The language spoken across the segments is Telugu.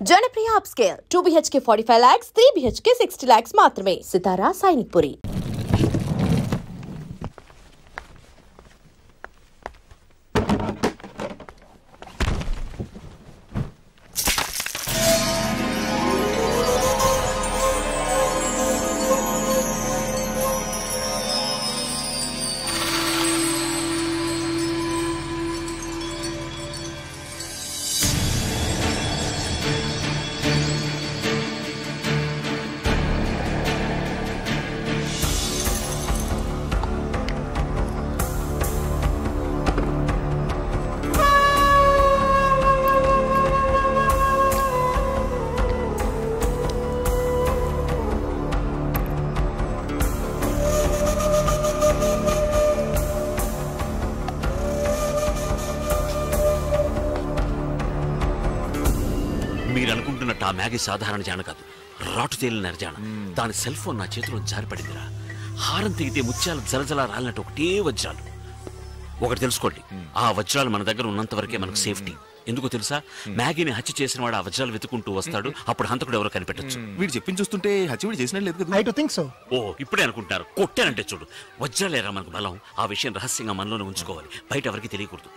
Janapriya upscale 2 BHK 45 lakhs, 3 BHK 60 lakhs మాత్రమే. సితారా సైనిక్పురి. మీరు అనుకుంటున్నట్టు ఆ మ్యాగీ సాధారణ జాన కాదు, రాటు తేలిన జాన. దాని సెల్ ఫోన్ నా చేతిలో జారిపడిందిరా. హారం తెగితే ముత్యాలు జలజల రాలినట్టు ఒకటే వజ్రాలు. ఒకటి తెలుసుకోండి, ఆ వజ్రాలు మన దగ్గర ఉన్నంత వరకే మనకు సేఫ్టీ. ఎందుకో తెలుసా? మ్యాగీని హత్య చేసిన వాడు ఆ వజ్రాలు వెతుకుంటూ వస్తాడు. అప్పుడు హంతకుడు ఎవరో కనిపెట్టచ్చు. వీడు చెప్పింది చూస్తుంటే హత్య వీడు చేసినట్టు లేదు కదా. I do think so. ఓ ఇప్పుడే అనుకుంటారు. కొట్టానంటే చూడు, వజ్రాలేరా మనకు బలం. ఆ విషయం రహస్యంగా మనలోనే ఉంచుకోవాలి, బయట ఎవరికి తెలియకూడదు.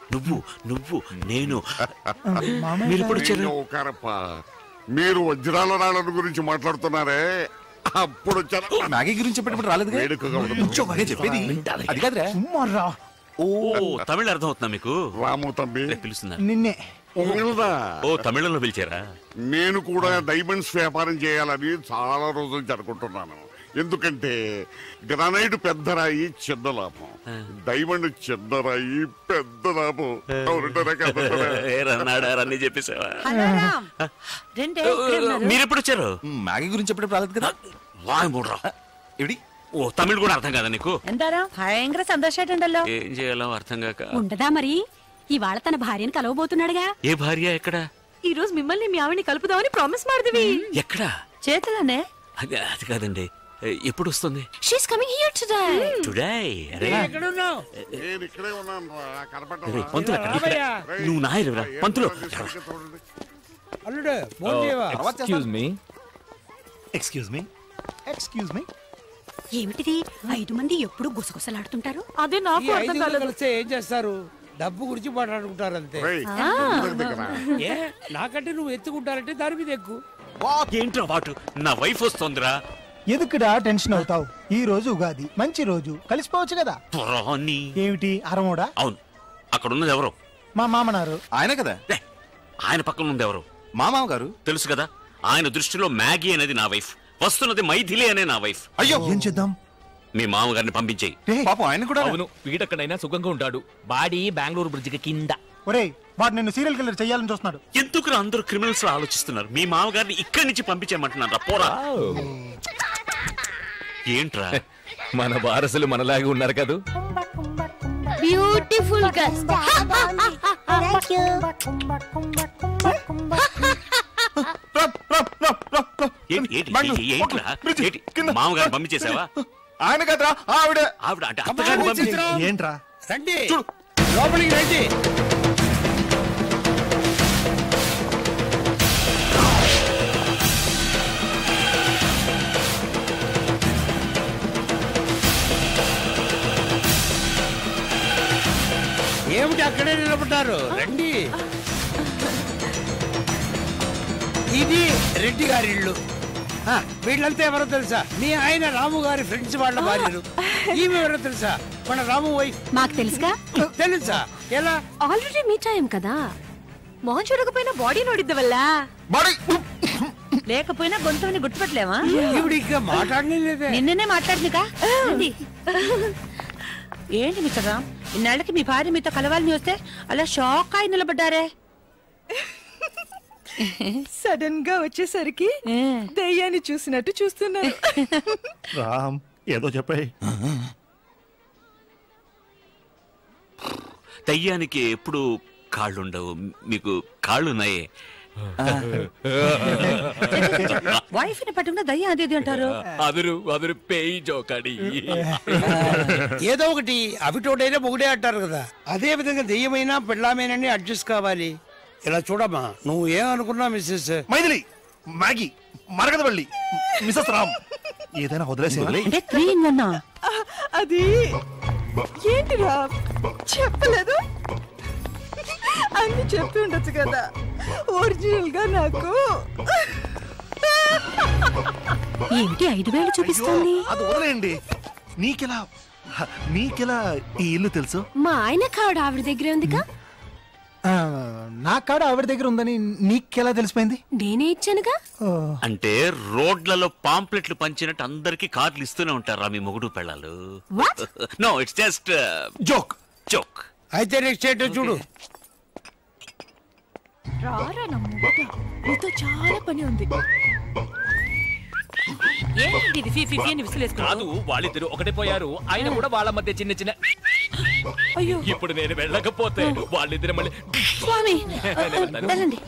నువ్వు నేను మీరు ఇప్పుడు మీరు వజ్రాల రాళ్ళ గురించి మాట్లాడుతున్నారే, అప్పుడు మ్యాగీ గురించి చెప్పేటప్పుడు రాలేదు చెప్పేది అది కాదురా. ఓ తమిళ అర్థం అవుతుందా మీకు? రాము తమ్మి పిలుస్తున్నారు నిన్నే. ఓ తమిళంలో పిలిచారా? నేను కూడా డైమండ్స్ వ్యాపారం చేయాలని చాలా రోజులు జరుపుకుంటున్నాను. ఎందుకంటే గ్రానైట్ పెద్ద రాయి చిన్న లాభం, డైమండ్ చిన్న రాయి పెద్ద లాభం. అన్నీ చెప్పేసావా? మీరు మీరెప్పుడు వచ్చారు? మ్యాగీ గురించి చెప్పేటప్పుడు రాలేదు కదా. వాయ్ మూడ్రా. ఎడి ఓ తమిళ్ కూడా అర్థం కదా నీకు? എന്താ ഭയങ്കര സന്തോഷായിട്ടുണ്ടല്ലോ. ఏం చేయాలో అర్థం కాక. ఉండదా మరి? ఇవాళ తన భార్యను కలవబోతున్నాడుగా. ఏ భార్య? ఎక్కడ? ఈ రోజు మిమ్మల్ని మీ ఆవిడ్ని కలుపుదామని ప్రామిస్ ಮಾಡಿದ್ವಿ. ఎక్కడ? చేతులనే. అది కాదండి, ఎప్పుడు వస్తుంది? She's coming here today. Today? అరే ఎక్కడున్నావు? నేను ఇక్కడే ఉన్నాను రా, అరే, కనపడ్డా? పంతులు అక్కడ. నువ్వు నాయరురా పంతులు. అల్లుడు ఫోన్ చేయవా? Excuse me. ఏమిటిది? 5 మంది ఎప్పుడు గుసగుసలాడుతుంటారు. అదే నాకు అర్థం కాలేదు. కలిస్తే ఏం చేస్తారు? డబ్బు గురించి మాట్లాడుకుంటారు అంతే. రేయ్, దగ్గర. ఏ నాకంటే నువ్వు ఎత్తుకుంటారంటే దాని మీద ఎక్కువ. ఏంట్రా వాటు? నా వైఫ్ వస్తుందిరా. ఎందుకుడా టెన్షన్ అవుతావు? ఈ రోజు ఉగాది, మంచి రోజు, కలిసిపోవచ్చు కదా. పురాణి. ఏమిటి అరమోడా? అవును, అక్కడ ఉన్నది ఎవరు? మా మామనారు. ఆయన కదా. ఆయన పక్కన ఉంది ఎవరు? మా మామ గారు. తెలుసు కదా. ఆయన దృష్టిలో మ్యాగీ అనేది నా వైఫ్, వస్తున్నది మైథిలి అనే నా వైఫ్. అయ్యో, ఏం చేద్దాం? మీ మామగారిని పంపించేయి. పాపం ఆయన కూడా. అవును, వీడక్కడైనా సుఖంగా ఉంటాడు. బాడీ బెంగళూరు బ్రిడ్జికి కింద. ఒరేయ్, వాడు నిన్ను సీరియల్ కిల్లర్ చెయ్యాలని చూస్తున్నాడు. ఎందుకు అందరూ క్రిమినల్స్ ఆలోచిస్తున్నారు? మీ మామగారిని ఇక్కడి నుంచి పంపించేయమంటున్నారా? పోరా. ఏంట్రా? మన వారసులు మనలాగే ఉన్నారు కదా. Beautiful girls. మామగారిని పంపించేసావా? ఆయన కదరా ఆవిడ. ఆవిడ అంటే అత్తగారిని పంపించే. ఏంట్రా? రండి లోపలికి రండి. ఏమిటి అక్కడే నిలబడ్డారు? రండి. ఇది రెడ్డి గారి ఇల్లు. వీళ్ళంతా ఎవరో తెలుసా? మీ ఆయన రాము గారి ఫ్రెండ్స్ వాళ్ళ భార్యలు. ఈమె ఎవరో తెలుసా? మన రాము వైఫ్. మాకు తెలుసుగా. తెలుసా? ఎలా? ఆల్రెడీ మీట్ అయ్యాం కదా. మొహం చూడకపోయినా బాడీ నోడిద్దవల్ల. లేకపోయినా గొంతుని గుర్తుపట్టలేవా? ఇప్పుడు ఇంకా మాట్లాడలేదే. నిన్ననే మాట్లాడిందిగా. ఏంటి మిస్టర్ రామ్, ఇన్నాళ్ళకి మీ భార్య మీతో కలవాలని వస్తే అలా షాక్ అయి నిలబడ్డారే? సడన్ గా వచ్చేసరికి దయ్యాన్ని చూసినట్టు చూస్తున్నారు. రామ్ ఏదో చెప్పాయి. దయ్యానికి ఎప్పుడు కాళ్ళుండవు, మీకు కాళ్ళున్నాయే. వైఫ్ ని పట్టుకున్న దయ్యం అదేది అంటారు. అదురు పేయి జోకాడి. ఏదో ఒకటి అవిటోడైనా ఒకటే అంటారు కదా. అదే విధంగా దెయ్యమైనా పెళ్ళామేనని అడ్జస్ట్ కావాలి. ఇలా చూడమ్మా, నువ్వు ఏమనుకున్నా Mrs Maithili, Maggie, Maragadavalli, Mrs Ram, ఏదైనా వదిలేసే. అంటే 3 in 1. అది ఏంటిరా చెప్పలేదు? అన్ని చెప్పి ఉండొచ్చు కదా. ఒరిజినల్ గా నాకు ఏంటి 5,000 చూపిస్తుంది? అది వదిలేయండి. నీకెలా ఈ ఇల్లు తెలుసు? మా ఆయన కావడ ఆవిడ దగ్గరే ఉందిగా. నా కాడ ఆవిడ దగ్గర ఉందని నీకెలా తెలిసిపోయింది? నేనే ఇచ్చానుగా. అంటే రోడ్లలో పాంప్లెట్లు పంచినట్టు అందరికి కార్డులు ఇస్తూనే ఉంటారా మీ మొగుడు పెళ్ళాలు? No, it's just joke. అయితే నెక్స్ట్ ఏంటో చూడు. రారా నమ్ముట, నీతో చాలా పని ఉంది. ఏంటి ఇది ఫీ అని విసిలేసుకున్నావు? కాదు, వాళ్ళిద్దరు ఒకటే పోయారు. ఆయన కూడా వాళ్ళ మధ్య చిన్న చిన్న. అయ్యో, ఇప్పుడు నేను వెళ్ళకపోతే వాళ్ళిద్దరు మళ్ళీ. ಸ್ವಾಮಿ వెళ్ళండి.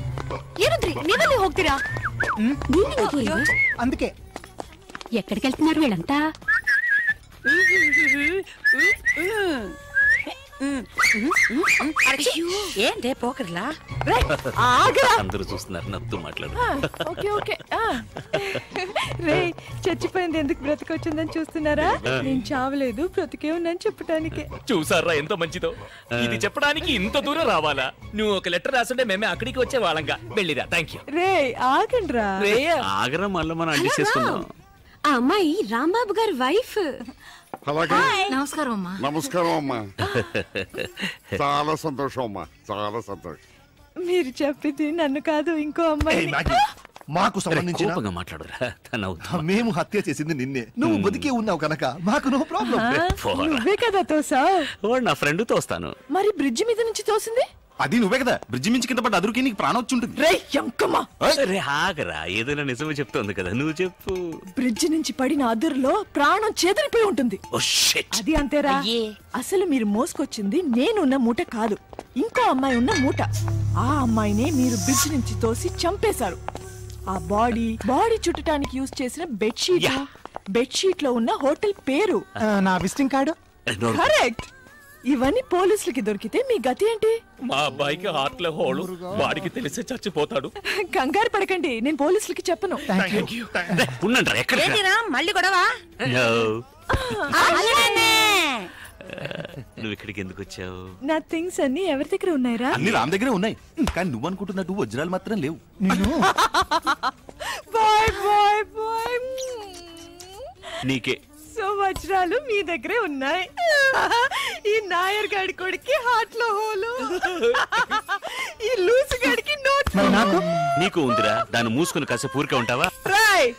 ఏనుద్రి నీవಲ್ಲಿ ಹೋಗ್ತೀರಾ? అందుకే ఎక్కడికి వెళ్తున్నారు వీళ్ళంతా? ఏంటే పోకర్లా? అందరూ చూస్తున్నారు, నవ్వుతూ మాట్లాడు. Okay okay. రే, చచ్చిపోయింది ఎందుకు బ్రతికొచ్చిందని చూస్తున్నారా? నేను చావలేదు, బ్రతికే ఉన్నాను చెప్పడానికి. చూసారా ఎంత మంచిదో. ఇది చెప్పడానికి ఇంత దూరం రావాలా? నువ్వు ఒక లెటర్ రాసుంటే మేమే అక్కడికి వచ్చే వాళ్ళంగా. వెళ్ళిరా. Thank you. రే ఆగండ్రా. ఆగరా, మళ్ళీ మనం అడ్జస్ట్ చేసుకుందాం. ఆ అమ్మాయి రాంబాబు గారి వైఫ్. అలాగే. నమస్కారం అమ్మా. నమస్కారం అమ్మా. చాలా సంతోషం అమ్మా, చాలా సంతోషం. మీరు చెప్పింది నన్ను కాదు, ఇంకో అమ్మాయి. మాకు సంబంధించిన కోపంగా మాట్లాడురా. మేము హత్య చేసింది నిన్నే. నువ్వు బతికే ఉన్నావు కనుక మాకు నో ప్రాబ్లం. నువ్వే కదా తోసా? నా ఫ్రెండ్ తోస్తాను. మరి బ్రిడ్జి మీద నుంచి తోసింది? అది నువ్వే కదా. బ్రిడ్జి మించి కింద పడ్డ అదురుకి నీకు ప్రాణం వచ్చి ఉంటుంది. రే ఎంకమ్మా, ఆగరా, ఏదైనా నిజమే చెప్తోంది కదా, నువ్వు చెప్పు. బ్రిడ్జి నుంచి పడిన అదురులో ప్రాణం చేదరిపోయి ఉంటుంది. అది అంతేరా. అసలు మీరు మోసుకొచ్చింది నేనున్న మూట కాదు, ఇంకో అమ్మాయి ఉన్న మూట. ఆ అమ్మాయినే మీరు బ్రిడ్జి నుంచి తోసి చంపేశారు. ఆ బాడీ చుట్టడానికి యూజ్ చేసిన బెడ్షీట్ లో ఉన్న హోటల్ పేరు. నా విజిటింగ్ కార్డు. కరెక్ట్. ఇవన్నీ పోలీసులకి దొరికితే మీ గతి ఏంటి? మా అబ్బాయికి హార్ట్ లో హోలు, వాడికి తెలిసే చచ్చిపోతాడు. కంగారు పడకండి, నేను పోలీసులకి చెప్పను. మళ్ళీ గొడవ? నువ్వు ఇక్కడికి ఎందుకు వచ్చావు? నా థింగ్స్ అన్ని ఎవరి దగ్గర ఉన్నాయిరా? అన్ని రామ్ దగ్గరే ఉన్నాయి, కానీ నువ్వు అనుకుంటున్నట్టు వజ్రాలు మాత్రం లేవు. Bye bye bye. నీకే వజ్రాలు మీ దగ్గరే ఉన్నాయి. ఈ నాయర్ గాడి కొడికి హార్ట్ లో హోలు, ఈ లూసు గాడికి నోట్. నీకు ఉందిరా, దాన్ని మూసుకుని కాసేపు ఊరికే ఉంటావా? రాయ్,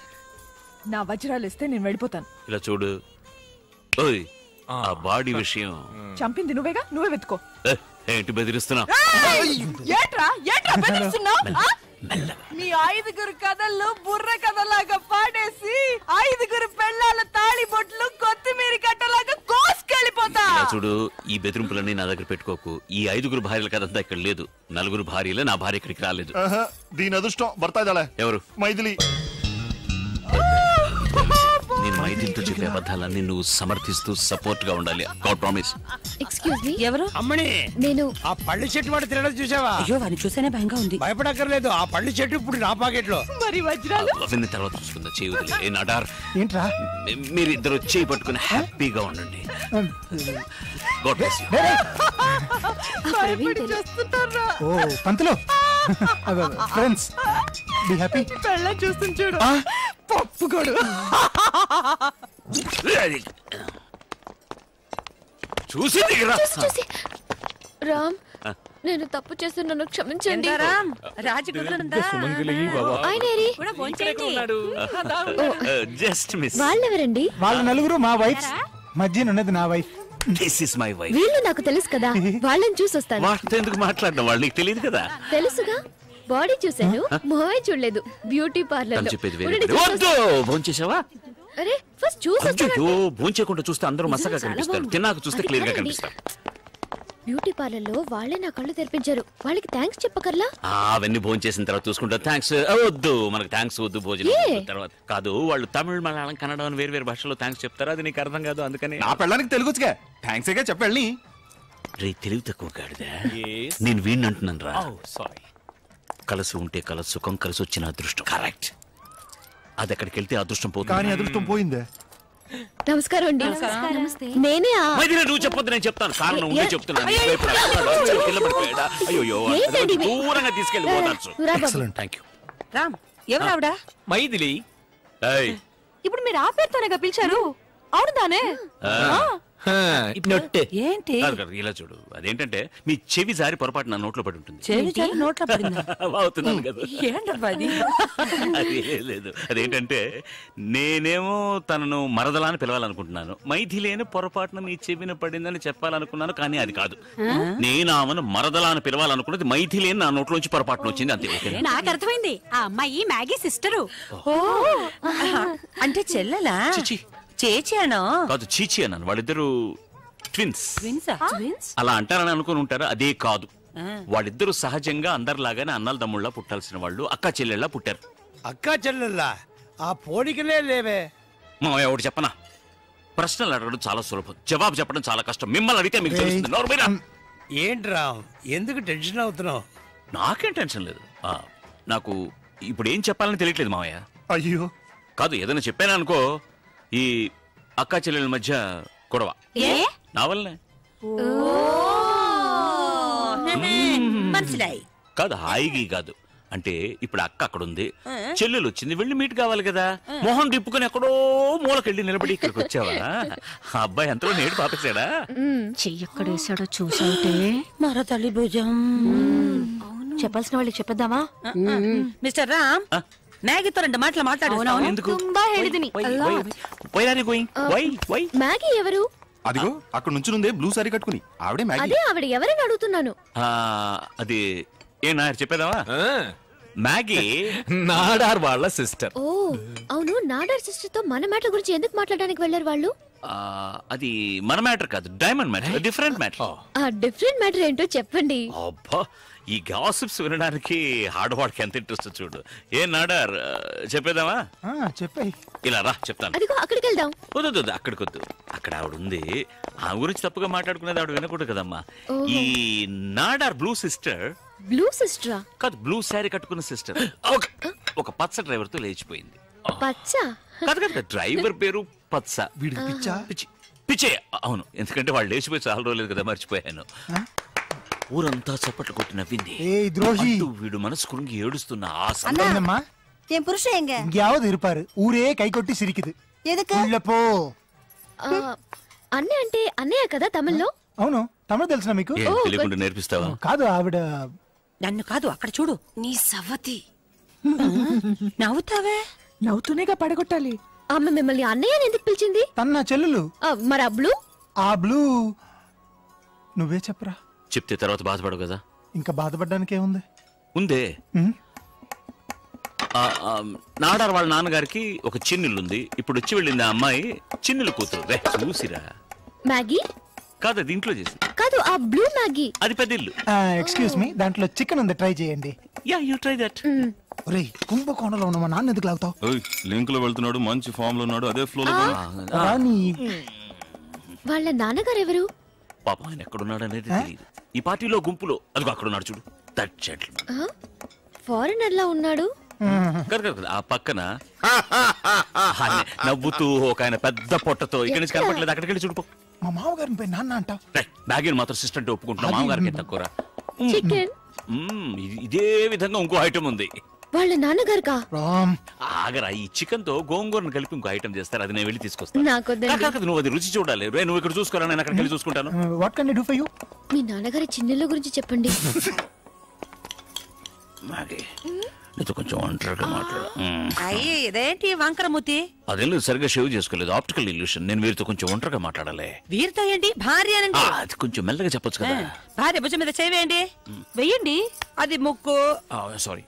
నా వజ్రాలు ఇస్తే నేను వెళ్ళిపోతాను. ఇలా చూడు, ఓయ్, ఆ బాడీ విషయం చంపింది నువ్వేగా, నువ్వే వెతుకో. ఏంటి బెదిరిస్తున్నావు? ఏట్రా బెదిరిస్తున్నావు? మీ 5 కథల్లో బుర్ర కథలాగా పాడేసి 5 పెళ్ళాల తాళి బొట్లు కొత్తిమీర కట్టలాగా కోసుకెళ్ళిపోతా. చూడు, ఈ బెదిరింపులన్నీ నా దగ్గర పెట్టుకోకు. ఈ 5 భార్యల కథంతా ఇక్కడ లేదు. 4 భార్యలే, నా భార్య ఇక్కడికి రాలేదు. దీని అదృష్టం భర్త ఎవరు? మైథిలి. నేను మైథిలితో చెప్పే అబద్ధాలన్నీ నువ్వు సమర్థిస్తూ సపోర్ట్ గా ఉండాలి. God promise. Excuse me. ఎవరు? అమ్మని, నేను ఆ పళ్ళు చెట్టు వాడు తినడం చూసావా? అయ్యో, వాడిని చూసేనే భయంగా ఉంది. భయపడక్కర్లేదు, ఆ పళ్ళు చెట్టు ఇప్పుడు నా పాకెట్ లో. మరి వజ్రాలు అవన్నీ తర్వాత చూసుకుందా. చేయవద్దు. ఏ నటార్, ఏంట్రా? మీరు ఇద్దరు చేయి పట్టుకుని హ్యాపీగా ఉండండి. God bless you. ఓ పంతులు, ఫ్రెండ్స్ బి హ్యాపీ. పెళ్ళ చూస్తుంది చూడు, పప్పుగోడు. చూసి రామ్, నేను తప్పు చేసి నన్ను క్షమించండి. Just miss. వాళ్ళెవరండి? వాళ్ళ నలుగురు మా వైఫ్, మధ్యనున్నది నా wife. This is my wife. వీళ్ళు నాకు తెలుసు కదా, వాళ్ళని చూసి వస్తాను. వాటితో ఎందుకు మాట్లాడడం? వాళ్ళు నీకు తెలియదు కదా. తెలుసుగా, బాడీ చూసాను, మొహమే చూడలేదు. బ్యూటీ పార్లర్ లో. చెప్పేది భోంచేసావా? అరే ఫస్ట్ చూసి భోంచేయకుండా చూస్తే అందరూ మసగా కనిపిస్తారు, తిన్నాక చూస్తే క్లియర్ గా కనిపిస్తారు. బ్యూటీ పార్లర్ లో వాళ్ళే నా కళ్ళు తెరిపించారు. వాళ్ళకి థ్యాంక్స్ చెప్పకర్లా? అవన్నీ భోంచేసిన తర్వాత చూసుకుంటా. థ్యాంక్స్ వద్దు, మనకు థ్యాంక్స్ వద్దు. భోజనం తర్వాత కాదు, వాళ్ళు తమిళ, మలయాళం, కన్నడ అని వేరు భాషలో థ్యాంక్స్ చెప్తారు. అది నీకు అర్థం కాదు, అందుకని. నా పెళ్ళానికి తెలుగుగా థ్యాంక్స్ చెప్పండి. రే, తెలివి తక్కువ గాడిదా, నేను వీడిని అంటున్నాను రా. కలిసి ఉంటే సుఖం, కలిసి వచ్చిన అదృష్టం. కరెక్ట్. అది ఎక్కడికి వెళ్తే అదృష్టం పోతుంది. కానీ అదృష్టం పోయిందే. నమస్కారం అండి. నేనే నువ్వు చెప్పొద్దు, నేను చెప్తాను. కారణం ఉండే చెప్తున్నాను. అయ్యో దూరంగా తీసుకెళ్ళిపోతాను. Thank you. రామ్, ఎవరు ఆవిడ? మైథిలి. ఇప్పుడు మీరు ఆ పేరుతోనే పిలిచారు? అవును తానే. ఏంటి ఇలా చూడు, అదేంటంటే మీ చెవి జారి పొరపాటు నా నోట్లో పడి ఉంటుంది. చెవి జారి నోట్లో పడిందా? అవుతున్నాను కదా. లేదు, అదేంటంటే నేనేమో తనను మరదలా అని పిలవాలనుకుంటున్నాను. మైథిలేని పొరపాటున మీ చెవిన పడిందని చెప్పాలనుకున్నాను, కానీ అది కాదు. నేను ఆమెను మరదలా అని పిలవాలనుకున్నది మైథిలేని నా నోట్లోంచి పొరపాటున వచ్చింది, అంతే. నాకు అర్థమైంది, ఆ అమ్మాయి మ్యాగీ సిస్టరు. అంటే చెల్లెలా? చేచానో కాదు, చీచి అన్నాను. వాళ్ళిద్దరు ట్విన్స్. అలా అంటారని అనుకుని ఉంటారు, అదే కాదు. వాళ్ళిద్దరూ సహజంగా అందరిలాగానే అన్నల తమ్ముళ్ళ పుట్టాల్సిన వాళ్ళు, అక్కా చెల్లెళ్ళ పుట్టారు. అక్కా చెల్లెళ్ళ ఆ పోలికలే లేవే. ఒకటి చెప్పనా, ప్రశ్నలు అడగడం చాలా సులభం, జవాబు చెప్పడం చాలా కష్టం. మిమ్మల్ని అడిగితే మీకు తెలుస్తుంది. ఏంట్రా ఎందుకు టెన్షన్ అవుతున్నావు? నాకేం టెన్షన్ లేదు. నాకు ఇప్పుడు ఏం చెప్పాలని తెలియట్లేదు మావయ్య. అయ్యో కాదు, ఏదైనా చెప్పాను అనుకో, ఈ అక్కా చెల్లెల మధ్య గొడవ నా వల్లనే. కాదు, హాయిగా కాదు. అంటే ఇప్పుడు అక్క అక్కడ ఉంది, చెల్లెలు వచ్చింది, వెళ్ళి మీట్ కావాలి కదా. మొహం తిప్పుకొని ఎక్కడో మూలకెళ్ళి నిలబడి ఇక్కడికి వచ్చావా? ఆ అబ్బాయి ఎంతలో నేడు పాపేశాడా? చెయ్యక్కడేసాడో చూసావుటే మరో తల్లి భుజం. చెప్పాల్సిన వాళ్ళకి చెప్పేద్దామా? మిస్టర్ రామ్, మ్యాగీతో 2 మాటలు మాట్లాడు. మ్యాగీ ఎవరు? అదిగో అక్కడ నుంచి నుండే బ్లూ సారీ కట్టుకుని ఆవిడే మ్యాగీ. అదే ఆవిడ ఎవరని అడుగుతున్నాను. అది ఏ నాయర్ చెప్పేదావా? మ్యాగీ నాడార్ వాళ్ళ సిస్టర్. ఓ అవును, నాడార్ సిస్టర్ తో మన మ్యాటర్ గురించి ఎందుకు మాట్లాడడానికి వెళ్ళారు వాళ్ళు? అది మన మ్యాటర్ కాదు, డైమండ్ మ్యాటర్, డిఫరెంట్ మ్యాటర్. ఆ డిఫరెంట్ మ్యాటర్ ఏంటో చెప్పండి. అబ్బా, ఈ గాసిప్స్ వినడానికి ఆడవాడికి ఎంత ఇంట్రెస్ట్ చూడు. ఏ నాడార్ చెప్పేదామా? చెప్పాయి. ఇలా రా చెప్తాను. అదిగో అక్కడికి వెళ్దాం. వద్దు, అక్కడికి వద్దు. అక్కడ ఆవిడ ఉంది, ఆ గురించి తప్పుగా మాట్లాడుకునేది ఆవిడ వినకూడదు కదమ్మా. ఈ నాడార్ బ్లూ సిస్టర్. బ్లూ సిస్టరా? కాదు, బ్లూ శారీ కట్టుకున్న సిస్టర్. ఒక పచ్చ డ్రైవర్ తో లేచిపోయింది. పచ్చ? కాదు, డ్రైవర్ పేరు పచ్చ. పిచ్చే. అవును, ఎందుకంటే వాళ్ళు లేచిపోయి చాలా రోజులేదు కదా, మర్చిపోయాను. ఊరంతా చప్పట్లు కొట్టి నవ్వింది. వీడు మనసు కురుంగి ఏడుస్తున్న ఊరే కైకొట్టి సిరికిది. అన్నయ్య అంటే అన్నయ్య కదా తమిళ్లో? అవును, తమిళ తెలుసా మీకు? తెలియకుండా నేర్పిస్తావా? కాదు, ఆవిడ నన్ను కాదు, అక్కడ చూడు. నీ సవతి. నవ్వుతావే? నవ్వుతూనేగా పడగొట్టాలి. ఆమె మిమ్మల్ని అన్నయ్య ఎందుకు పిలిచింది? తన చెల్లెలు. మరి ఆ బ్లూ? ఆ బ్లూ నువ్వే చెప్పరా. చెప్తే తర్వాత బాధపడవు కదా. ఇంకా బాధపడడానికి ఏముంది? ఉందే. నాడార్ వాళ్ళ నాన్నగారికి ఒక చిన్నిల్లుంది. ఇప్పుడు వచ్చి వెళ్ళింది ఆ అమ్మాయి చిన్నిల్లు కూతురు. రే చూసిరా. మ్యాగీ కాదు, అది ఇంట్లో చేసి. కాదు, ఆ బ్లూ మ్యాగీ. అది పెద్ద ఇల్లు. ఎక్స్క్యూజ్ మీ, దాంట్లో చికెన్ ఉంది, ట్రై చేయండి. Yeah, you try that. ఒరేయ్, కుంభకోణంలో ఉన్న మా నాన్న ఎందుకు లాగుతావు? లింక్ లో వెళ్తున్నాడు, మంచి ఫామ్ లో ఉన్నాడు, అదే ఫ్లో లో. వాళ్ళ నాన్నగారు ఎవరు? పాపం ఆయన ఎక్కడున్నాడు అనేది తెలియదు. ఈ పార్టీలో గుంపులో అదిగో అక్కడున్నాడు చూడు, దట్ జెంటిల్మన్. ఫారినర్ లా ఉన్నాడు. ఆ పక్కన నవ్వుతూ ఒక ఆయన పెద్ద పొట్టతో ఇక్కడి నుంచి కనపట్లేదు, అక్కడికి వెళ్ళి చూడుకో. మా మామగారిని పోయి నాన్న అంటావు. బ్యాగీని మాత్రం సిస్టర్ అంటే ఒప్పుకుంటున్నా, మామగారికి తక్కువ. చికెన్ ఇదే విధంగా ఇంకో ఐటమ్ ఉంది. వాళ్ళ నాన్నగారుకా? ఆగరా, ఈ చికెన్ తో గోంగూరను కలిపి ఇంకో ఐటమ్ చేస్తారు, అది నేను వెళ్ళి తీసుకొస్తాను. నువ్వు అది రుచి చూడాలి. నువ్వు ఇక్కడ చూసుకోరా, నేను అక్కడికి వెళ్ళి చూసుకుంటాను. What can I do for you? మీ నాన్నగారి చిన్నెళ్ళ గురించి చెప్పండి. నీతో కొంచెం ఒంటరిగా మాట్లాడు. అయ్యే, ఇదేంటి వంకరమూతి? అదేం లేదు, సరిగ్గా షేవ్ చేసుకోలేదు, ఆప్టికల్ ఇల్యూషన్. నేను వీరితో కొంచెం ఒంటరిగా మాట్లాడాలి. వీరితో ఏంటి? భార్య అనండి. అది కొంచెం మెల్లగా చెప్పొచ్చు కదా. భార్య భుజం మీద చేయండి, వెయ్యండి. అది ముక్కు. Sorry,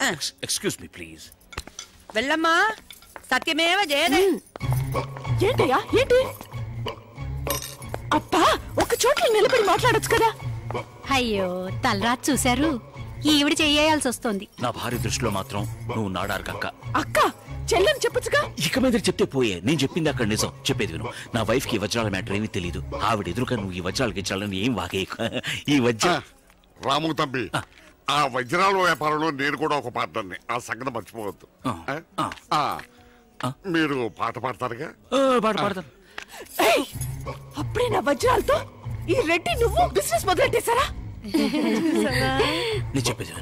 excuse me please. వెళ్ళమ్మా, సత్యమేవ జయదే. ఏంటయ్యా, ఏంటి? అబ్బా, ఒక చోట్ల నిలబడి మాట్లాడొచ్చు కదా. అయ్యో, తలరాత్ చూశారు, ఈవిడ చెయ్యాల్సి వస్తుంది. నా భార్య దృష్టిలో మాత్రం నువ్వు నాడారు అక్క. అక్క చెల్లని చెప్పొచ్చుగా. ఇక మీద చెప్తే పోయే, నేను చెప్పింది అక్కడ నిజం. చెప్పేది విను. నా వైఫ్ కి వజ్రాల మ్యాటర్ ఏమీ తెలియదు. ఆవిడ ఎదురుగా నువ్వు ఈ వజ్రాలకి ఇచ్చాలని ఏం వాగే. ఈ వజ్ర రాము తంబి, ఆ వజ్రాల వ్యాపారంలో నేను కూడా ఒక పార్ట్నర్ని. ఆ సంగతి మర్చిపోవద్దు. మీరు పాట పాడతారుగా? పాట పాడతాను. అప్పుడే నా వజ్రాలతో ఈ రెడ్డి నువ్వు బిజినెస్ మొదలెట్టేశారా? నేను చెప్పేది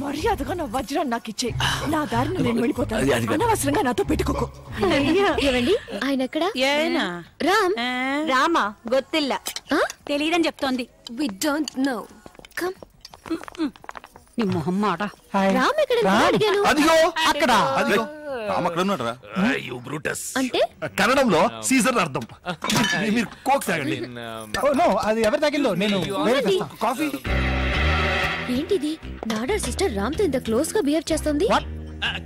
మర్యాదగా నా వజ్రాన్ని నాకు ఇచ్చే. నా దారిని నేను వెళ్ళిపోతాను. అనవసరంగా నాతో పెట్టుకోకు. ఏవండి ఆయన ఎక్కడ? రామ్ రామా గొత్తిల్ల తెలియదని చెప్తోంది. We don't know. కమ్ నీ మొహం మాట. రామ్ ఎక్కడ అడిగాను. అదిగో అక్కడ. అదిగో రామ్ అక్కడ ఉన్నాడురా. యు బ్రూటస్ అంటే కన్నడంలో సీజర్ అర్థం. మీరు కోక్ తాగండి. నో అది ఎవరి తాగిల్లో నేను వేరే తెస్తా. కాఫీ. ఏంటిది? నాడర్ సిస్టర్ రామ్ తో ఇంత క్లోజ్ గా బిహేవ్ చేస్తుంది.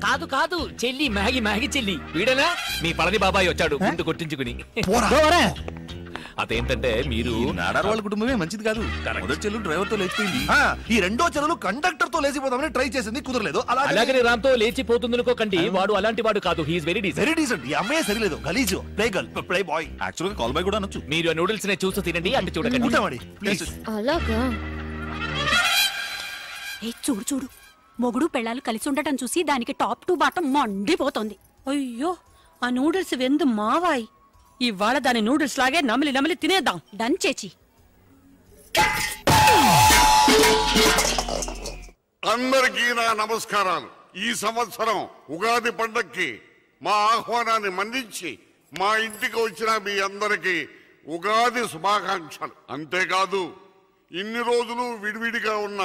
కాదు కాదు చెల్లి మ్యాగీ మ్యాగీ చెల్లి. వీడనా మీ పళని బాబాయ్ వచ్చాడు ముందు కొట్టించుకుని. అదేంటంటే మీరు నాడార్ వాళ్ళ కుటుంబమే మంచిది కాదు. మొదటి చెల్లు డ్రైవర్ తో లేచిపోయింది. ఈ రెండో చెల్లెలు కండక్టర్ తో లేచిపోదామని ట్రై చేసింది, కుదరలేదు. అలాగే రామ్ తో లేచిపోతుంది అనుకోకండి. వాడు అలాంటి వాడు కాదు. He's very decent. Very decent. ఈ అమ్మాయి సరిలేదు. గలీజు. Play girl, play boy. Actual గా కాల్ బాయ్ కూడా అనొచ్చు. మీరు ఆ నూడిల్స్ నే చూస్తూ తినండి. అంటే చూడకండి. ఉంటామండి ప్లీజ్. అలాగా చూడు చూడు మొగుడు పెళ్ళాలు కలిసి ఉండటం చూసి దానికి టాప్ టు బాటం మండిపోతోంది. అయ్యో ఆ నూడిల్స్ వెందు మావాయి. ఇవాళ దాని నూడిల్స్ లాగే నమిలి నమిలి తినేద్దాం. డన్ చేచి. అందరికీ నా నమస్కారాలు. ఈ సంవత్సరం ఉగాది పండక్కి మా ఆహ్వానాన్ని మన్నించి మా ఇంటికి వచ్చిన మీ అందరికీ ఉగాది శుభాకాంక్షలు. అంతేకాదు ఇన్ని రోజులు విడివిడిగా ఉన్న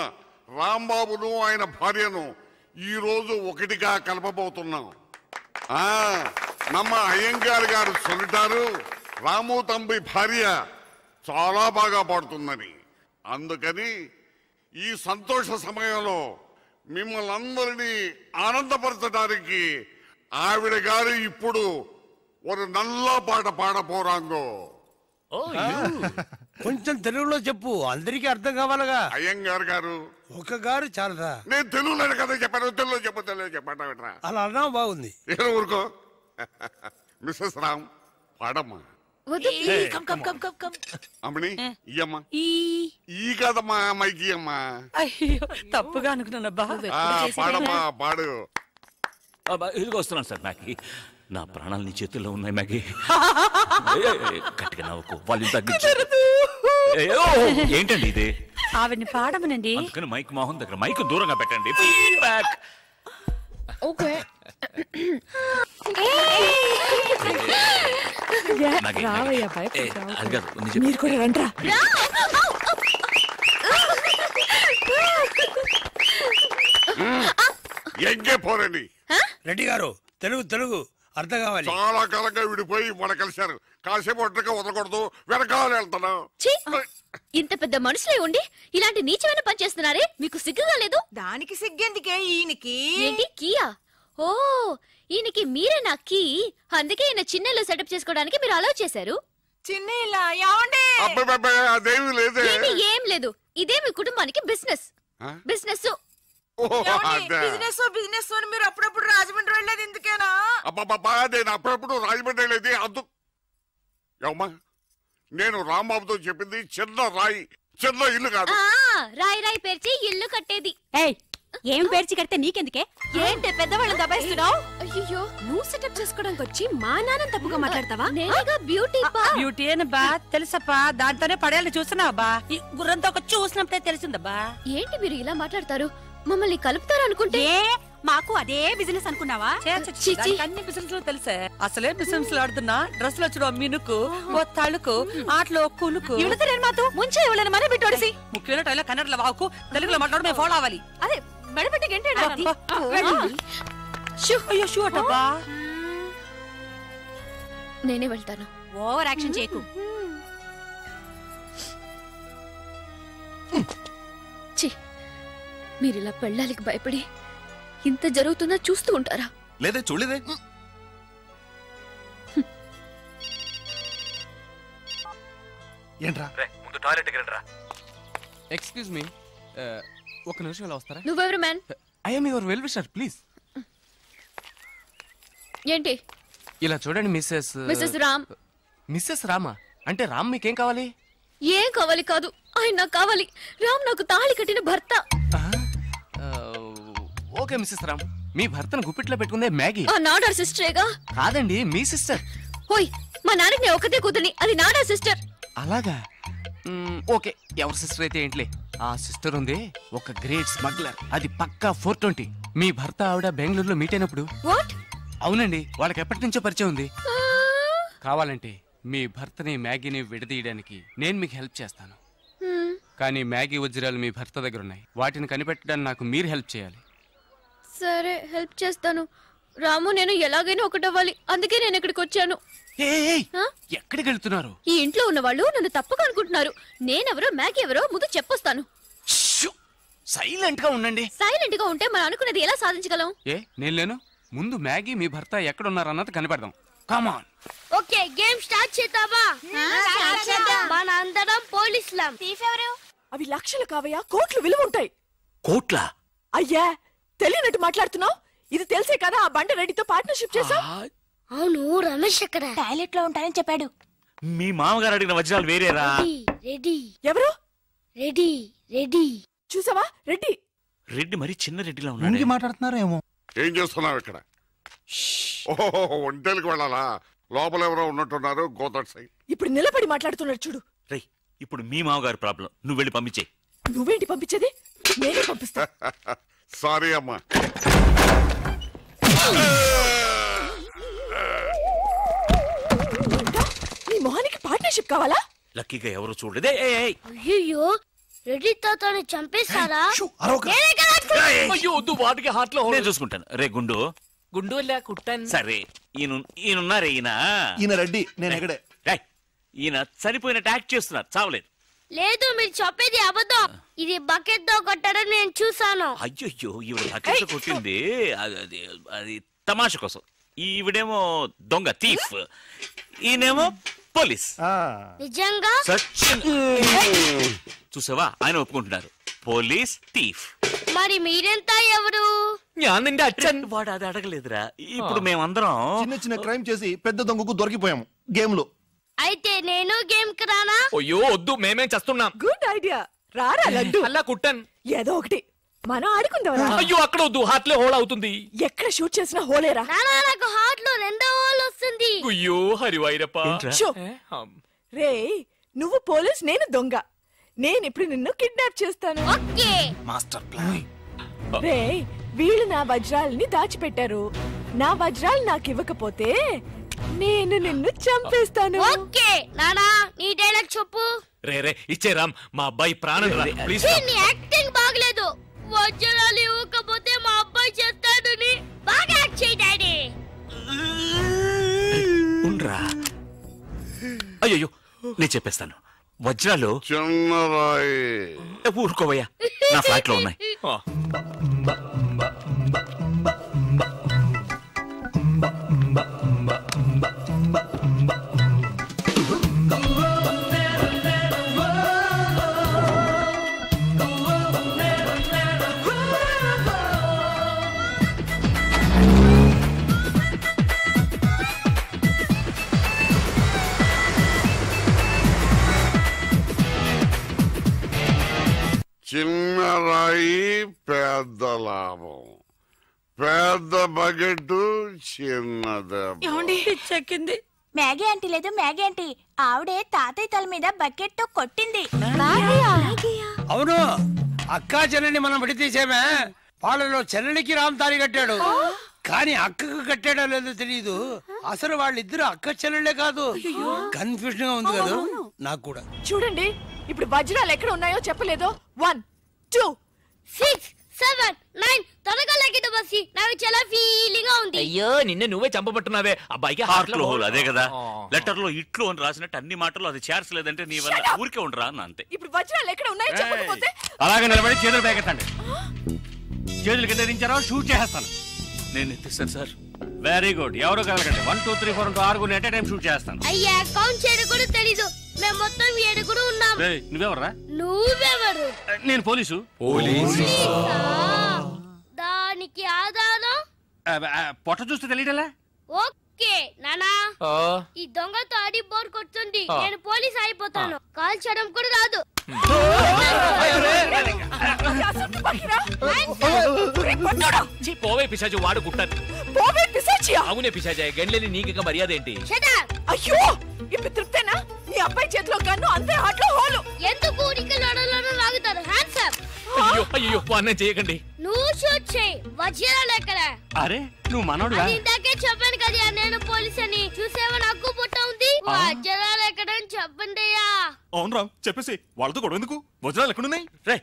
రాంబాబును ఆయన భార్యను ఈ రోజు ఒకటిగా కలపబోతున్నాం. నమ్మ అయ్యంగారు గారు చెబుతారు రాము తంబి భార్య చాలా బాగా పాడుతుందని. అందుకని ఈ సంతోష సమయంలో మిమ్మల్ని అందరినీ ఆనందపరచడానికి ఆవిడ గారు ఇప్పుడు ఒక నల్ల పాట పాడపోరాంగో. కొంచెం తెలుగులో చెప్పు, అందరికీ అర్థం కావాలగా. అయ్యంగారు గారు ఒక గారు చాలదా? నేను తెలుగులో కదా చెప్పాను. తెలుగులో చెప్పండి. అలా అన్నా బాగుంది. ఊరుకో. మిస్సెస్ రామ్ పాడమ్మా. అమ్మని ఇయ్యమ్మా. ఈ కదమ్మా అమ్మాయికి ఇయ్యమ్మా. అయ్యో తప్పుగా అనుకున్నానబ్బా. పాడమ్మా పాడు. ఇదిగో వస్తున్నాను సార్. మ్యాగీ నా ప్రాణాలు నీ చేతుల్లో ఉన్నాయి. మ్యాగీ గట్టిగా నవ్వుకో. వాళ్ళు తగ్గించు. ఏంటండి ఇది? ఆవిడ్ని పాడమనండి. అందుకని మైక్ మోహన్ దగ్గర మైక్ దూరంగా పెట్టండి. ఫీడ్బ్యాక్. ఓకే. మీరు కూడా రండ్రా. ఎంగే పోరండి. రెడ్డి గారు తెలుగు తెలుగు అర్థం కావాలి. చాలా కాలంగా విడిపోయి మన కలిశారు. కాసేపు ఒంటరిగా వదలకూడదు. వెనకాల వెళ్తాను. ఇంత పెద్ద మనుషులే ఉండి ఇలాంటి నీచమైన పని చేస్తున్నారే, మీకు సిగ్గుగా లేదు? దానికి సిగ్గెందుకే? ఈయనకి ఏంటి కీయా? ఓ ఈయనకి మీరేనా కీ? అందుకే ఈయన చిన్నలో సెటప్ చేసుకోవడానికి మీరు అలౌ చేశారు. చిన్న ఇలా ఏమండి? అదేమి లేదే. ఏం లేదు. ఇదే మీ కుటుంబానికి బిజినెస్. బిజినెస్ బిజినెస్ అని మీరు అప్పుడప్పుడు రాజమండ్రి వెళ్ళేది ఎందుకేనా? అబ్బాబ్బా నేను అప్పుడప్పుడు రాజమండ్రి వెళ్ళేది అందు. ఏమ్మా నేను రాంబాబుతో చెప్పింది చిన్న రాయి, చిన్న ఇల్లు కాదు. రాయి రాయి పేర్చి ఇల్లు కట్టేది. ఏం పేర్చి కడితే నీకెందుకే? ఏంటి పెద్దవాళ్ళని దబాయిస్తున్నావు? అయ్యో నువ్వు సెటప్ చేసుకోవడానికి వచ్చి మా నాన్న తప్పుగా మాట్లాడతావా? నేనేగా బ్యూటీ బ్యూటీ అని బా తెలుసప్పా. దాంతోనే పడేయాలని చూస్తున్నావా? ఈ గుర్రంతో ఒక చూసినప్పుడే తెలిసిందబ్బా. ఏంటి మీరు ఇలా మాట్లాడతారు? మమ్మల్ని కలుపుతారు అనుకుంటే మాకు అదే బిజినెస్ అనుకున్నావా? అన్ని బిజినెస్ లో తెలుసే. అసలే బిజినెస్ లో ఆడుతున్నా డ్రెస్ లో చూడ మినుకు ఓ తళుకు ఆటలో కులుకు ముంచే ఇవ్వలేని మన బిట్టోడిసి ముఖ్యమైన టైలో కన్నడలో వాకు తెలుగులో మాట్లాడు మేము ఫాలో అవ్వాలి. అదే మెడపెట్టి గంటే అయ్యో షూ అటబ్బా. నేనే వెళ్తాను. ఓవర్ యాక్షన్ చేయకు. మీరిలా పెళ్ళాలికి భయపడి ఇంత జరుగుతున్నా చూస్తూ ఉంటారా? లేదే చూడలేదే. ఏంట్రా ముందు టాయిలెట్ రండిరా. ఎక్స్క్యూజ్ మీ, ఒక నిమిషం ఇలా వస్తారా? నువ్వెవరు man? I am your well wisher please. ఏంటి? ఇలా చూడండి మిస్సెస్ రామ్. మిస్సెస్ రామా? అంటే రామ్ మీకేం కావాలి? ఏం కావాలి కాదు, ఆయన నాకు కావాలి. రామ్ నాకు తాళి కట్టిన భర్త. ఓకే మిస్సెస్ రామ్, మీ భర్తను గుప్పిట్లో పెట్టుకుందే మ్యాగీ. ఆ నాడా సిస్టరేగా? కాదండి, మీ సిస్టర్. ఓయ్, మా నాన్నకి నేను ఒకతే కూతుర్ని, అది నాడా సిస్టర్. అలాగా? ఓకే, ఎవరి సిస్టర్ అయితే ఏంట్లే. ఆ సిస్టర్ ఉంది ఒక గ్రేట్ స్మగ్లర్, అది పక్కా 420. మీ భర్త ఆవిడ బెంగళూరులో మీట్ అయినప్పుడు. వాట్? అవునండి, వాళ్ళకి ఎప్పటి నుంచో పరిచయం ఉంది. కావాలంటే మీ భర్తని మ్యాగీని విడదీయడానికి నేను మీకు హెల్ప్ చేస్తాను. కానీ మ్యాగీ వజ్రాలు మీ భర్త దగ్గర ఉన్నాయి, వాటిని కనిపెట్టడానికి నాకు మీరు హెల్ప్ చేయాలి. సరే, హెల్ప్ చేస్తాను. రాము నేను ఎలాగైనా ఒకటవ్వాలి, అందుకే నేను ఇక్కడికి వచ్చాను. ఎక్కడికి వెళ్తున్నారు? ఈ ఇంట్లో ఉన్న వాళ్ళు నన్ను తప్పక అనుకుంటున్నారు. నేనెవరో మ్యాగీ ఎవరో ముందు చెప్పొస్తాను. సైలెంట్ గా ఉండండి. సైలెంట్ గా ఉంటే మనం అనుకున్నది ఎలా సాధించగలం? నేను లేను. ముందు మ్యాగీ మీ భర్త ఎక్కడ ఉన్నారన్నది కనిపెడదాం. కమాన్. ఓకే, గేమ్ స్టార్ట్ చేద్దామా? మన అందరం పోలీసులం. థీఫ్ ఎవరు? అవి లక్షలు కావయ్యా, కోట్లు విలువ ఉంటాయి. కోట్ల? అయ్యా, తెలియనట్టు మాట్లాడుతున్నావు. ఇది తెలిసే కదా ఆ బండ రెడ్డితో పార్ట్నర్షిప్ చేసావు. అవును, రమేష్ అక్కడ టాయిలెట్ లో ఉంటానని చెప్పాడు. మీ మామగారు అడిగిన వజ్రాలు వేరేరా? రెడ్డి. ఎవరు? రెడ్డి. రెడ్డి చూసావా? రెడ్డి. రెడ్డి మరి చిన్న రెడ్డిలా ఉన్నాడు. మాట్లాడుతున్నారేమో. ఏం చేస్తున్నావు ఇక్కడ? ఓహో, ఒంటేలకు వెళ్ళాలా? లోపల ఎవరో ఉన్నట్టున్నారు. గోదట్ సైడ్. ఇప్పుడు నిలబడి మాట్లాడుతున్నాడు చూడు. రేయ్, ఇప్పుడు మీ మామగారు ప్రాబ్లం, నువ్వు వెళ్ళి పంపించే. నువ్వేంటి పంపించేది? నేనే పంపిస్తా. సారీ అమ్మా. నీ మొహానికి పార్ట్నర్షిప్ కావాలా? లక్కీగా ఎవరు చూడలేదే. అయ్యో, రెడ్డి తాతని చంపేశారా? వాటికి హార్ట్ లో నేను చూసుకుంటాను. రే గుండు. గుండు కుట్టాను. సరే, ఈయనున్నారే. ఈయన రెడ్డి, నేను ఎక్కడే. ఈయన చనిపోయినట్టు యాక్ట్ చేస్తున్నారు, చావలేదు. లేదు, మీరు చెప్పేది అబద్ధం. ఇది బకెట్ తో కొట్టడం నేను చూసాను. అయ్యో, ఈవిడ బకెట్ కొట్టింది అది తమాష కోసం. ఈవిడేమో దొంగ, థీఫ్. ఈయనేమో పోలీస్. నిజంగా చూసావా, ఆయన ఒప్పుకుంటున్నారు. Police, thief. మరి మీరెంత ఎవరు? వాడు అది అడగలేదురా. ఇప్పుడు మేమందరం చిన్న చిన్న క్రైమ్ చేసి పెద్ద దొంగకు దొరికిపోయాము గేమ్ లో. అయితే నేను గేమ్ కి రానా? అయ్యో వద్దు, మేమేం చేస్తున్నాం. Good idea. రారా లడ్డు. అలా కుట్టాను. ఏదో ఒకటి మనం ఆడుకుందాం. అయ్యో, అక్కడ వద్దు, హార్ట్ లో హోల్ అవుతుంది. ఎక్కడ షూట్ చేసినా హోలేరా? నాకు హార్ట్ లో రెండో హోల్ వస్తుంది. అయ్యో హరివైరప్ప. రే, నువ్వు పోలీస్, నేను దొంగ. నేను ఇప్పుడు నిన్ను కిడ్నాప్ చేస్తాను. ఓకే. Master plan. రే, వీళ్ళు నా వజ్రాలని దాచిపెట్టారు. నా వజ్రాలు నాకు ఇవ్వకపోతే నేను నిన్ను చంపేస్తాను. ఓకే నానా, నీ డైలాగ్ చెప్పు. రే ఇచ్చే రామ్, మా అబ్బాయి ప్రాణం రా, ప్లీజ్. నీ యాక్టింగ్ బాగలేదు. వజ్రాలు ఇవ్వకపోతే మా అబ్బాయి చేస్తాడని బాగా యాక్ట్ చేయి డాడీ. ఉండ్రా. అయ్యో, నేను చెప్పేస్తాను. వజ్రాలు చిన్నరాయి. ఊరుకోవయ్యా, నా ఫ్లాట్ లో ఉన్నాయి. చిన్న రాయి పెద్ద లాభం, పెద్ద బకెట్ చిన్నది. చెక్కింది. మ్యాగీ ఆంటీ లేదు, మ్యాగీ ఆంటీ ఆవిడే తాతయ్య తల మీద బకెట్ తో కొట్టింది. అవును, అక్కా చెల్లెని మనం విడితీసేమే. వాళ్ళలో చెల్లెలికి రామ్ తాళి కట్టాడు, కానీ అక్కకు కట్టాడో లేదో తెలియదు. అసలు వాళ్ళిద్దరు అక్క చెల్లెళ్ళే కాదు. కన్ఫ్యూజన్ గా ఉంది కదా నాకు కూడా. చూడండి, ఇప్పుడు వజ్రాలు ఎక్కడ ఉన్నాయో చెప్పలేదో. 1 2 6 7 9 త్వరగా లెక్కించు బస్సి. నాకు చాలా ఫీలింగ్ గా ఉంది. అయ్యో, నిన్నే నువ్వే చంపబట్టున్నావే. అబ్బాయికి హార్ట్ లో హోల్. అదే కదా, లెటర్ లో ఇట్లు అని రాసినట్టు అన్ని మాటలు అది చేర్చలేదంటే నీ వల్ల ఊరికే ఉండరా అన్న అంతే. ఇప్పుడు వజ్రాలు ఎక్కడ ఉన్నాయో చెప్పకపోతే అలాగే నిలబడి చేతులు పేకెత్తండి. చేతులు కింద దించారో షూట్ చేస్తాను. నేను ఎత్తిస్తాను సార్. Very good. ఎవరు కలగండి. 1 2 3 4 6 ఎట్ టైం షూట్ చేస్తాను. అయ్యా, కౌంట్ చేయడం కూడా తెలీదు. మేము మొత్తం 7 ఉన్నాం. నువ్వెవర్రా? నువ్వెవరు? నేను పోలీసు. దానికి ఆధారం పొట్ట చూస్తే తెలియటలా? ఓకే నానా ఈ దొంగతో ఆడి బోర్ కొడుతుంది నేను పోలీస్ అయిపోతాను కాల్చడం కూడా రాదు పోవే పిశాచి వాడు కుట్టాను పోవే పిశాచియా అవునే పిశాచి గండ్లేని నీకు మర్యాద ఏంటి అయ్యో ఇప్పుడు తృప్తేనా నీ అబ్బాయి చేతిలో గన్ను అంతే హాట్లో హోలు ఎందుకు ఉడికలడలను లాగుతారు హ్యాండ్స్ అప్ అయ్యో అయ్యో అన్నం చేయకండి నువ్వు షూట్ చేయి వజ్రాలు ఎక్కడ అరే నువ్వు మనోడుగా ఇందాకే చెప్పాను కదా నేను పోలీస్ అని చూసేవా నాకు పుట్ట ఉంది వజ్రాలు ఎక్కడ అని చెప్పండి అవును రామ్ చెప్పేసి వాళ్ళతో గొడవ ఎందుకు వజ్రాలు ఎక్కడున్నాయి రే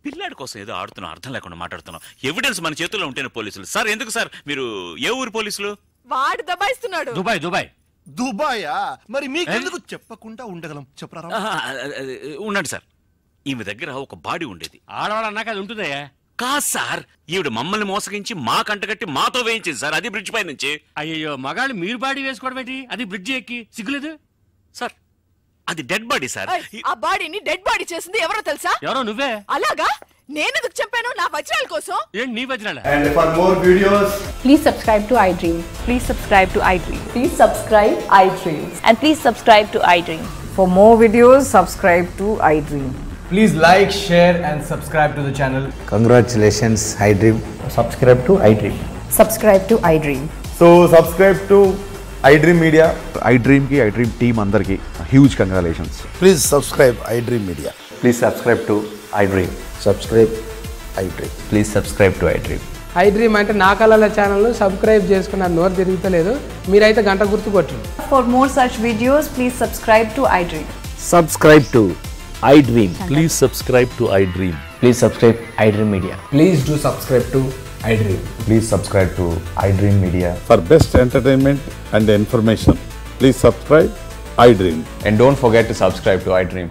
పిల్లాడి కోసం ఏదో ఆడుతున్నాం అర్థం లేకుండా మాట్లాడుతున్నాం ఎవిడెన్స్ మన చేతుల్లో ఉంటేనే పోలీసులు సార్ ఎందుకు సార్ మీరు ఏ ఊరు పోలీసులు వాడు దబాయిస్తున్నాడు దుబాయ్ దుబాయ్ దుబాయా మరి మీకెందుకు చెప్పకుండా ఉండగలం చెప్పరా ఉండండి సార్ ఈమె దగ్గర ఒక బాడీ ఉండేది ఆడవాళ్ళన్నాక అది ఉంటుందయ్యా కాదు సార్ ఈవిడ మమ్మల్ని మోసగించి మా కంటగట్టి మాతో వేయించింది సార్ అది బ్రిడ్జ్ పై నుంచి అయ్యో మగాళ్ళు మీరు బాడీ వేసుకోవడం ఏంటి అది బ్రిడ్జ్ ఎక్కి సిగ్గులేదు సార్ అది డెడ్ బాడీ సార్ ఆ బాడీని డెడ్ బాడీ చేసింది ఎవరో తెలుసా ఎవరో నువ్వే అలాగా నేనెందుకు చెప్పాను నా వజ్రాల కోసం ఏంటి నీ వజ్రాల And for more videos, please subscribe to iDream. Please subscribe to iDream. Please subscribe iDream. And please subscribe to iDream. For more videos, subscribe to iDream. please like, share and subscribe to the channel. Congratulations, iDream. Subscribe to iDream. Subscribe to iDream. So subscribe to iDream Media. iDream ki iDream team andarki huge congratulations. Please subscribe iDream Media. Please subscribe to iDream. Subscribe iDream. Please subscribe to iDream. iDream అంటే నా కళల ఛానల్ సబ్స్క్రైబ్ చేసుకున్న నోరు తిరుగుతలేదు మీరైతే గంట గుర్తు కొట్టండి For more such videos, please subscribe to iDream. Subscribe to iDream. Please subscribe to iDream. Please subscribe iDream Media. Please do subscribe to iDream. Please subscribe to iDream Media. For best entertainment and information, please subscribe iDream. And don't forget to subscribe to iDream.